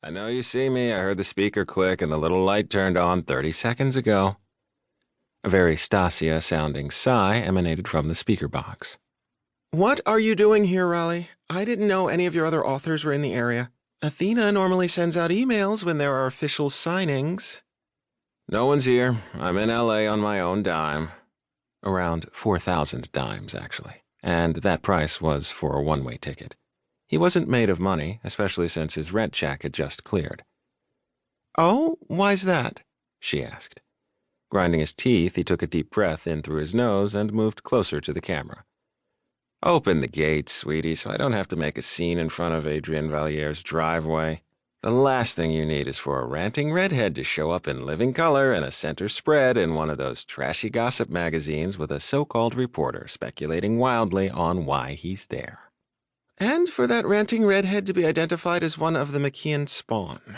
I know you see me. I heard the speaker click and the little light turned on 30 seconds ago. A very Stasia-sounding sigh emanated from the speaker box. What are you doing here, Raleigh? I didn't know any of your other authors were in the area. Athena normally sends out emails when there are official signings. No one's here. I'm in L.A. on my own dime. Around 4,000 dimes, actually. And that price was for a one-way ticket. He wasn't made of money, especially since his rent check had just cleared. Oh, why's that? She asked. Grinding his teeth, he took a deep breath in through his nose and moved closer to the camera. Open the gate, sweetie, so I don't have to make a scene in front of Adrienne Valliere's driveway. The last thing you need is for a ranting redhead to show up in living color and a center spread in one of those trashy gossip magazines with a so-called reporter speculating wildly on why he's there. And for that ranting redhead to be identified as one of the McKean spawn.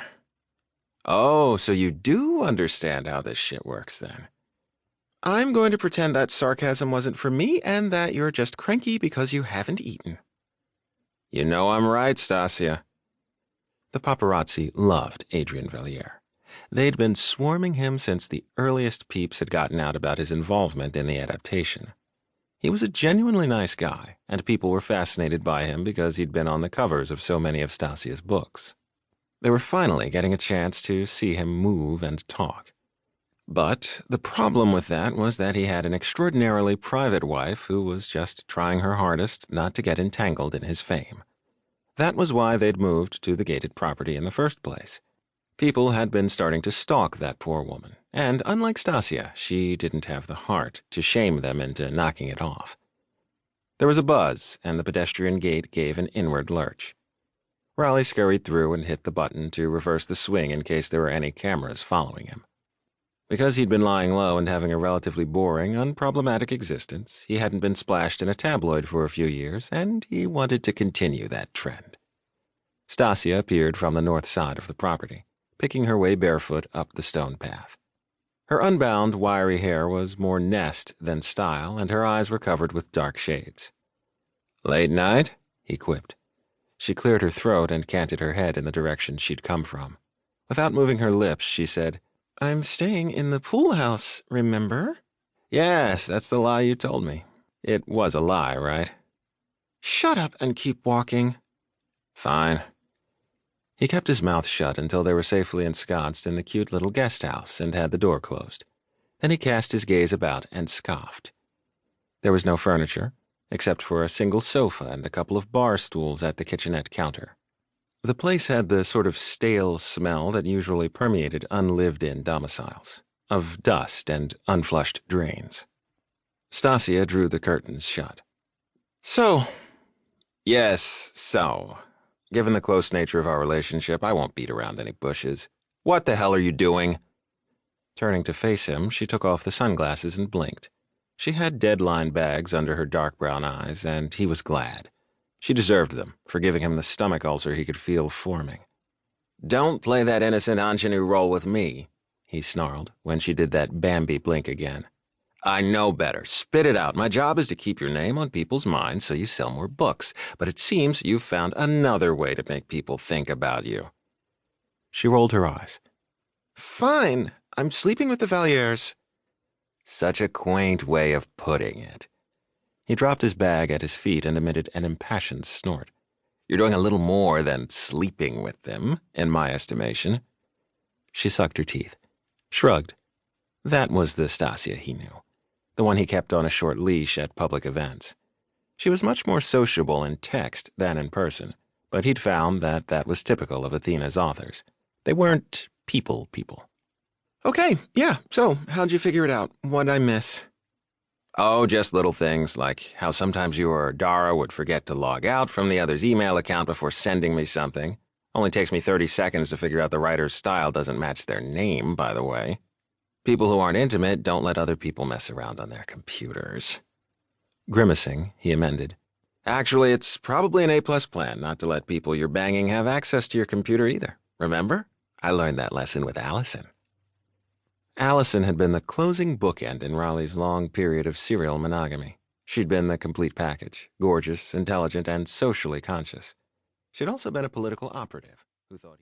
Oh, so you do understand how this shit works then. I'm going to pretend that sarcasm wasn't for me and that you're just cranky because you haven't eaten. You know I'm right, Stasia. The paparazzi loved Adrienne Valliere. They'd been swarming him since the earliest peeps had gotten out about his involvement in the adaptation. He was a genuinely nice guy, and people were fascinated by him because he'd been on the covers of so many of Stasia's books. They were finally getting a chance to see him move and talk. But the problem with that was that he had an extraordinarily private wife who was just trying her hardest not to get entangled in his fame. That was why they'd moved to the gated property in the first place. People had been starting to stalk that poor woman, and unlike Stasia, she didn't have the heart to shame them into knocking it off. There was a buzz, and the pedestrian gate gave an inward lurch. Raleigh scurried through and hit the button to reverse the swing in case there were any cameras following him. Because he'd been lying low and having a relatively boring, unproblematic existence, he hadn't been splashed in a tabloid for a few years, and he wanted to continue that trend. Stasia appeared from the north side of the property, picking her way barefoot up the stone path. Her unbound, wiry hair was more nest than style, and her eyes were covered with dark shades. "Late night?" he quipped. She cleared her throat and canted her head in the direction she'd come from. Without moving her lips, she said, "I'm staying in the pool house, remember?" "Yes, that's the lie you told me. It was a lie, right?" "Shut up and keep walking." "Fine." He kept his mouth shut until they were safely ensconced in the cute little guest house and had the door closed. Then he cast his gaze about and scoffed. There was no furniture, except for a single sofa and a couple of bar stools at the kitchenette counter. The place had the sort of stale smell that usually permeated unlived-in domiciles, of dust and unflushed drains. Stasia drew the curtains shut. "So." "Yes, so. Given the close nature of our relationship, I won't beat around any bushes. What the hell are you doing?" Turning to face him, she took off the sunglasses and blinked. She had deadline bags under her dark brown eyes, and he was glad. She deserved them for giving him the stomach ulcer he could feel forming. "Don't play that innocent ingenue role with me," he snarled when she did that Bambi blink again. "I know better. Spit it out. My job is to keep your name on people's minds so you sell more books, but it seems you've found another way to make people think about you." She rolled her eyes. "Fine. I'm sleeping with the Vallieres." Such a quaint way of putting it. He dropped his bag at his feet and emitted an impassioned snort. "You're doing a little more than sleeping with them, in my estimation." She sucked her teeth, shrugged. That was the Stasia he knew, the one he kept on a short leash at public events. She was much more sociable in text than in person, but he'd found that that was typical of Athena's authors. They weren't people. "Okay, yeah, so how'd you figure it out? What'd I miss?" "Oh, just little things, like how sometimes you or Dara would forget to log out from the other's email account before sending me something. Only takes me 30 seconds to figure out the writer's style doesn't match their name, by the way. People who aren't intimate don't let other people mess around on their computers." Grimacing, he amended. "Actually, it's probably an A-plus plan not to let people you're banging have access to your computer either. Remember? I learned that lesson with Allison." Allison had been the closing bookend in Raleigh's long period of serial monogamy. She'd been the complete package, gorgeous, intelligent, and socially conscious. She'd also been a political operative who thought he